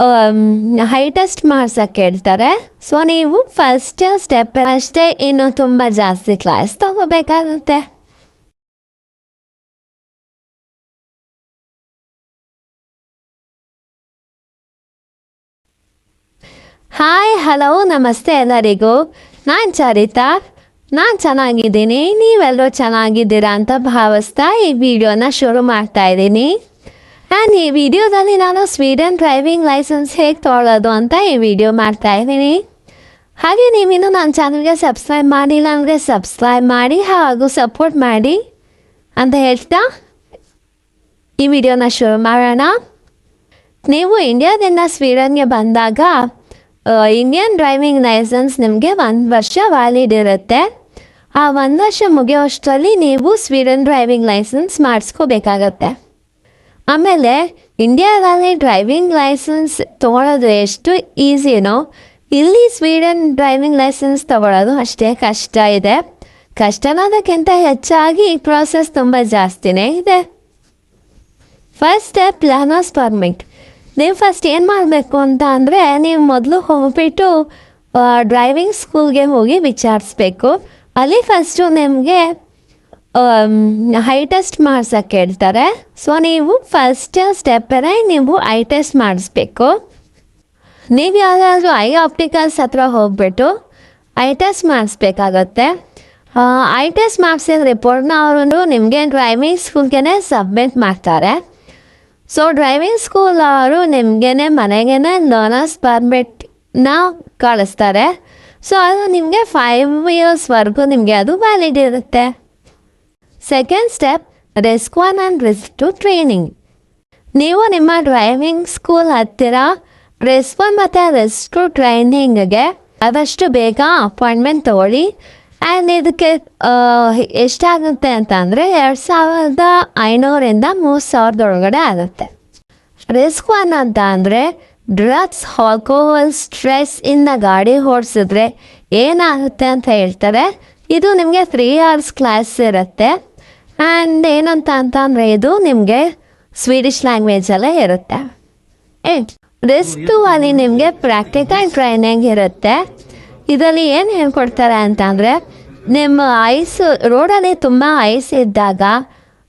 High test ಮಾಡ್ಸಕ್ಕೆ ಹೇಳ್ತಾರೆ. So ನೀವು first step ಅಷ್ಟೇ, ಇನ್ನು ತುಂಬ ಜಾಸ್ತಿ ಕ್ಲಾಸ್ ತಗೋಬೇಕಾಗುತ್ತೆ. ಹಾಯ್, ಹಲೋ, ನಮಸ್ತೆ ಎಲ್ಲರಿಗೂ. ನಾನು ಚರಿತಾ. ನಾನು ಚೆನ್ನಾಗಿದ್ದೀನಿ, ನೀವೆಲ್ಲರೂ ಚೆನ್ನಾಗಿದ್ದೀರಾ ಅಂತ ಭಾವಿಸ್ತಾ ಈ ವಿಡಿಯೋನ ಶುರು ಮಾಡ್ತಾ ಇದ್ದೀನಿ. ಈ ವಿಡಿಯೋದಲ್ಲಿ ನಾನು ಸ್ವೀಡನ್ ಡ್ರೈವಿಂಗ್ ಲೈಸೆನ್ಸ್ ಹೇಗೆ ತೊಗೊಳ್ಳೋದು ಅಂತ ಈ ವಿಡಿಯೋ ಮಾಡ್ತಾ ಇದ್ದೀನಿ. ಹಾಗೆ ನೀವಿನ್ನೂ ನನ್ನ ಚಾನಲ್ಗೆ ಸಬ್ಸ್ಕ್ರೈಬ್ ಮಾಡಿಲ್ಲ ಅಂದರೆ ಸಬ್ಸ್ಕ್ರೈಬ್ ಮಾಡಿ ಹಾಗೂ ಸಪೋರ್ಟ್ ಮಾಡಿ ಅಂತ ಹೇಳ್ತಾ ಈ ವಿಡಿಯೋನ ಶುರು ಮಾಡೋಣ. ನೀವು ಇಂಡಿಯಾದಿಂದ ಸ್ವೀಡನ್ಗೆ ಬಂದಾಗ ಇಂಡಿಯನ್ ಡ್ರೈವಿಂಗ್ ಲೈಸೆನ್ಸ್ ನಿಮಗೆ 1 ವರ್ಷ ವ್ಯಾಲಿಡ್ ಇರುತ್ತೆ. ಆ 1 ವರ್ಷ ಮುಗಿಯೋಷ್ಟರಲ್ಲಿ ನೀವು ಸ್ವೀಡನ್ ಡ್ರೈವಿಂಗ್ ಲೈಸೆನ್ಸ್ ಮಾಡಿಸ್ಕೋಬೇಕಾಗತ್ತೆ. ಆಮೇಲೆ ಇಂಡಿಯಾದಲ್ಲಿ ಡ್ರೈವಿಂಗ್ ಲೈಸೆನ್ಸ್ ತೊಗೊಳೋದು ಎಷ್ಟು ಈಸಿನೋ, ಇಲ್ಲಿ ಸ್ವೀಡನ್ ಡ್ರೈವಿಂಗ್ ಲೈಸೆನ್ಸ್ ತೊಗೊಳೋದು ಅಷ್ಟೇ ಕಷ್ಟ ಇದೆ. ಕಷ್ಟ ಅನ್ನೋದಕ್ಕಿಂತ ಹೆಚ್ಚಾಗಿ ಈ ಪ್ರಾಸೆಸ್ ತುಂಬ ಜಾಸ್ತಿನೇ ಇದೆ. First step learners permit. ನೀವು ಫಸ್ಟ್ ಏನು ಮಾಡಬೇಕು ಅಂತ ಅಂದರೆ, ನೀವು ಮೊದಲು ಹೋಗ್ಬಿಟ್ಟು ಡ್ರೈವಿಂಗ್ ಸ್ಕೂಲ್ಗೆ ಹೋಗಿ ವಿಚಾರಿಸ್ಬೇಕು. ಅಲ್ಲಿ ಫಸ್ಟು ನಿಮಗೆ ಹೈ ಟೆಸ್ಟ್ ಮಾಡ್ಸೋಕ್ಕೆ ಹೇಳ್ತಾರೆ. ಸೊ ನೀವು ಫಸ್ಟ್ ಸ್ಟೆಪ್ಪೇ ನೀವು ಐ ಟೆಸ್ಟ್ ಮಾಡಿಸ್ಬೇಕು. ನೀವು ಯಾವುದಾದ್ರೂ ಐ ಆಪ್ಟಿಕಲ್ಸ್ ಹತ್ರ ಹೋಗ್ಬಿಟ್ಟು ಐ ಟೆಸ್ಟ್ ಮಾಡಿಸ್ಬೇಕಾಗತ್ತೆ. ಐ ಟೆಸ್ಟ್ ಮಾಡಿಸಿದ ರಿಪೋರ್ಟ್ನ ಅವರು ನಿಮಗೆ ಡ್ರೈವಿಂಗ್ ಸ್ಕೂಲ್ಗೆ ಸಬ್ಮಿಟ್ ಮಾಡ್ತಾರೆ. ಸೊ ಡ್ರೈವಿಂಗ್ ಸ್ಕೂಲ್ ಅವರು ನಿಮಗೇ ಮನೆಗೇ ಲರ್ನರ್ಸ್ ಪರ್ಮಿಟ್ನ ಕಳಿಸ್ತಾರೆ. ಸೊ ಅದು ನಿಮಗೆ 5 ಇಯರ್ಸ್ವರೆಗೂ ನಿಮಗೆ ಅದು ವ್ಯಾಲಿಡ್ ಇರುತ್ತೆ. Second step risk 1 and risk 2 training. ನೀವು ನಿಮ್ಮ ಡ್ರೈವಿಂಗ್ ಸ್ಕೂಲ್ ಹತ್ತಿರ ರಿಸ್ಕ್ 1 ಮತ್ತು ರಿಸ್ಕ್ 2 ಟ್ರೈನಿಂಗ್ಗೆ ಆದಷ್ಟು ಬೇಗ ಅಪಾಯಿಂಟ್ಮೆಂಟ್ ತೊಗೊಳ್ಳಿ. ಆ್ಯಂಡ್ ಇದಕ್ಕೆ ಎಷ್ಟಾಗುತ್ತೆ ಅಂತ ಅಂದರೆ 2500ರಿಂದ 3000 ಒಳಗಡೆ ಆಗುತ್ತೆ. ರಿಸ್ಕ್ 1 ಅಂತ ಅಂದರೆ ಡ್ರಗ್ಸ್, ಆಲ್ಕೋಹಾಲ್, ಸ್ಟ್ರೆಸ್ಸಿಂದ ಗಾಡಿ ಓಡಿಸಿದ್ರೆ ಏನಾಗುತ್ತೆ ಅಂತ ಹೇಳ್ತಾರೆ. ಇದು ನಿಮಗೆ 3 hours ಕ್ಲಾಸ್ ಇರುತ್ತೆ. ಆ್ಯಂಡ್ ಏನಂತ ಅಂದರೆ ಇದು ನಿಮಗೆ ಸ್ವೀಡಿಷ್ ಲ್ಯಾಂಗ್ವೇಜಲ್ಲೇ ಇರುತ್ತೆ. ರಿಸ್ಕ್ 2 ಅಲ್ಲಿ ನಿಮಗೆ ಪ್ರಾಕ್ಟಿಕಲ್ ಟ್ರೈನಿಂಗ್ ಇರುತ್ತೆ. ಇದರಲ್ಲಿ ಏನು ಹೇಳ್ಕೊಡ್ತಾರೆ ಅಂತಂದರೆ, ನಿಮ್ಮ ಐಸ್ ರೋಡಲ್ಲಿ ತುಂಬ ಐಸ್ ಇದ್ದಾಗ,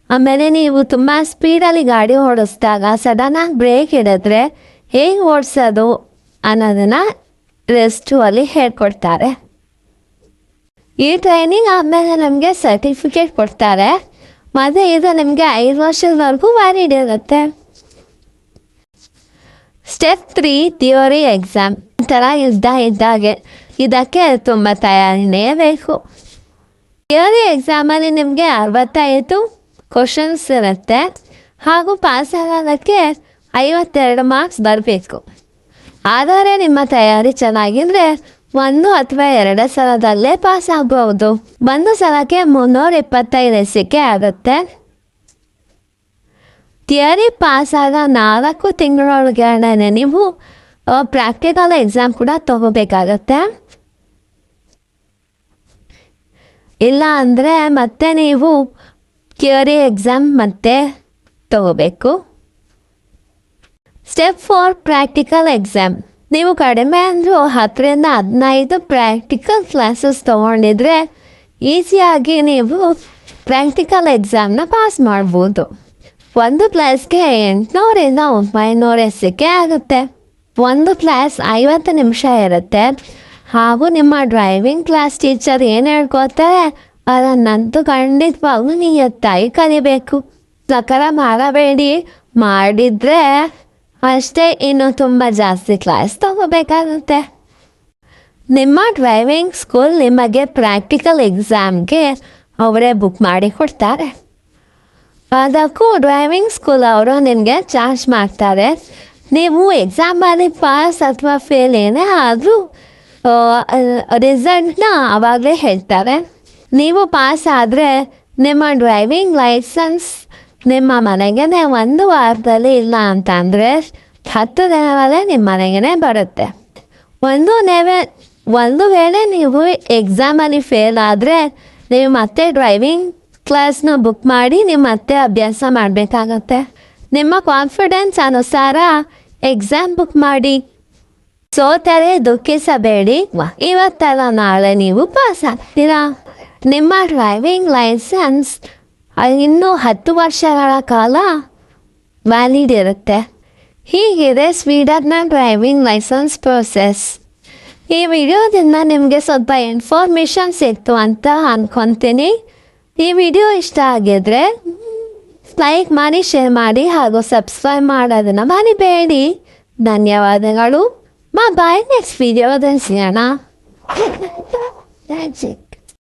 ಆಮೇಲೆ ನೀವು ತುಂಬ ಸ್ಪೀಡಲ್ಲಿ ಗಾಡಿ ಓಡಿಸಿದಾಗ ಸಡನ್ನಾಗಿ ಬ್ರೇಕ್ ಹಿಡಿದ್ರೆ ಹೇಗೆ ಓಡಿಸೋದು ಅನ್ನೋದನ್ನು ರಿಸ್ಕ್ 2 ಅಲ್ಲಿ ಹೇಳ್ಕೊಡ್ತಾರೆ. ಈ ಟ್ರೈನಿಂಗ್ ಆದಮೇಲೆ ನಮಗೆ ಸರ್ಟಿಫಿಕೇಟ್ ಕೊಡ್ತಾರೆ. ಮತ್ತು ಇದು ನಿಮಗೆ 5 ವರ್ಷದವರೆಗೂ ವ್ಯಾಲಿಡ್ ಇರುತ್ತೆ. Step 3 theory exam. ಥರ ಇದ್ದಾಗೆ ಇದಕ್ಕೆ ತುಂಬ ತಯಾರಿನೇ ಬೇಕು. ಥಿಯರಿ ಎಕ್ಸಾಮಲ್ಲಿ ನಿಮಗೆ 65 ಕ್ವಶನ್ಸ್ ಇರುತ್ತೆ. ಹಾಗೂ ಪಾಸ್ ಆಗೋದಕ್ಕೆ 52 ಮಾರ್ಕ್ಸ್ ಬರಬೇಕು. ಆದರೆ ನಿಮ್ಮ ತಯಾರಿ ಚೆನ್ನಾಗಿದ್ದರೆ 1 ಅಥವಾ 2 ಸಲದಲ್ಲೇ ಪಾಸ್ ಆಗ್ಬೋದು. 1 ಸಲಕ್ಕೆ 325 ಎಸಿಕೆ ಆಗುತ್ತೆ. ಥಿಯರಿ ಪಾಸ್ ಆದ 4 ತಿಂಗಳೊಳಗಡೆ ನೀವು ಪ್ರಾಕ್ಟಿಕಲ್ ಎಕ್ಸಾಮ್ ಕೂಡ ತಗೋಬೇಕಾಗತ್ತೆ. ಇಲ್ಲ ಅಂದರೆ ಮತ್ತೆ ನೀವು ಥಿಯರಿ ಎಕ್ಸಾಮ್ ಮತ್ತೆ ತಗೋಬೇಕು. Step 4 practical exam. ನೀವು ಕಡಿಮೆ ಅಂದರೂ 10ರಿಂದ 15 ಪ್ರಾಕ್ಟಿಕಲ್ ಕ್ಲಾಸಸ್ ತೊಗೊಂಡಿದ್ರೆ ಈಸಿಯಾಗಿ ನೀವು ಪ್ರಾಕ್ಟಿಕಲ್ ಎಕ್ಸಾಮ್ನ ಪಾಸ್ ಮಾಡ್ಬೋದು. 1 ಕ್ಲಾಸ್ಗೆ 800ರಿಂದ 900 ಎಸಿಕೆ ಆಗುತ್ತೆ. 1 ಕ್ಲಾಸ್ 50 ನಿಮಿಷ ಇರುತ್ತೆ. ಹಾಗೂ ನಿಮ್ಮ ಡ್ರೈವಿಂಗ್ ಕ್ಲಾಸ್ ಟೀಚರ್ ಏನು ಹೇಳ್ಕೊತಾರೆ ಅದನ್ನಂತೂ ಖಂಡಿತವಾಗ್ಲೂ ನಿಯತ್ತಾಗಿ ಕಲಿಬೇಕು. ಸಕಲ ಮಾಡಬೇಡಿ. ಮಾಡಿದರೆ ಅಷ್ಟೇ ಇನ್ನು ತುಂಬ ಜಾಸ್ತಿ ಕ್ಲಾಸ್ ತಗೋಬೇಕಾಗುತ್ತೆ. ನಿಮ್ಮ ಡ್ರೈವಿಂಗ್ ಸ್ಕೂಲ್ ನಿಮಗೆ ಪ್ರಾಕ್ಟಿಕಲ್ ಎಕ್ಸಾಮ್ಗೆ ಅವರೇ ಬುಕ್ ಮಾಡಿ ಕೊಡ್ತಾರೆ. ಅದಕ್ಕೂ ಡ್ರೈವಿಂಗ್ ಸ್ಕೂಲ್ ಅವರು ನಿಮಗೆ ಚಾರ್ಜ್ ಮಾಡ್ತಾರೆ. ನೀವು ಎಕ್ಸಾಮಲ್ಲಿ ಪಾಸ್ ಅಥವಾ ಫೇಲ್ ಏನೇ ಆದರೂ ರಿಸಲ್ಟ್ನ ಆವಾಗಲೇ ಹೇಳ್ತಾರೆ. ನೀವು ಪಾಸ್ ಆದರೆ ನಿಮ್ಮ ಡ್ರೈವಿಂಗ್ ಲೈಸೆನ್ಸ್ ನಿಮ್ಮ ಮನೆಗೆ 1 ವಾರದಲ್ಲಿ, ಇಲ್ಲ ಅಂತಂದರೆ 10 ದಿನದಲ್ಲೇ ನಿಮ್ಮ ಮನೆಗೆ ಬರುತ್ತೆ. ಒಂದು ವೇಳೆ ನೀವು ಎಕ್ಸಾಮಲ್ಲಿ ಫೇಲ್ ಆದರೆ ನೀವು ಮತ್ತೆ ಡ್ರೈವಿಂಗ್ ಕ್ಲಾಸ್ನ ಬುಕ್ ಮಾಡಿ ನೀವು ಮತ್ತೆ ಅಭ್ಯಾಸ ಮಾಡಬೇಕಾಗತ್ತೆ. ನಿಮ್ಮ ಕಾನ್ಫಿಡೆನ್ಸ್ ಅನುಸಾರ ಎಕ್ಸಾಮ್ ಬುಕ್ ಮಾಡಿ. ಸೋತರೆ ದುಃಖಿಸಬೇಡಿ, ಇವತ್ತಲ್ಲ ನಾಳೆ ನೀವು ಪಾಸ್ ಆಗ್ತೀರಾ. ನಿಮ್ಮ ಡ್ರೈವಿಂಗ್ ಲೈಸೆನ್ಸ್ ಇನ್ನೂ 10 ವರ್ಷಗಳ ಕಾಲ ವ್ಯಾಲಿಡ್ ಇರುತ್ತೆ. ಹೀಗಿದೆ ಸ್ವೀಡನ್ನ ಡ್ರೈವಿಂಗ್ ಲೈಸೆನ್ಸ್ ಪ್ರೋಸೆಸ್. ಈ ವಿಡಿಯೋದಿಂದ ನಿಮಗೆ ಸ್ವಲ್ಪ ಇನ್ಫಾರ್ಮೇಷನ್ ಸಿಕ್ತು ಅಂತ ಅಂದ್ಕೊತೀನಿ. ಈ ವಿಡಿಯೋ ಇಷ್ಟ ಆಗಿದ್ರೆ ಲೈಕ್ ಮಾಡಿ, ಶೇರ್ ಮಾಡಿ ಹಾಗೂ ಸಬ್ಸ್ಕ್ರೈಬ್ ಮಾಡೋದನ್ನು ಮರಿಬೇಡಿ. ಧನ್ಯವಾದಗಳು. ಬಾಯ್, ನೆಕ್ಸ್ಟ್ ವಿಡಿಯೋದಲ್ಲಿ ಸಿಗೋಣ.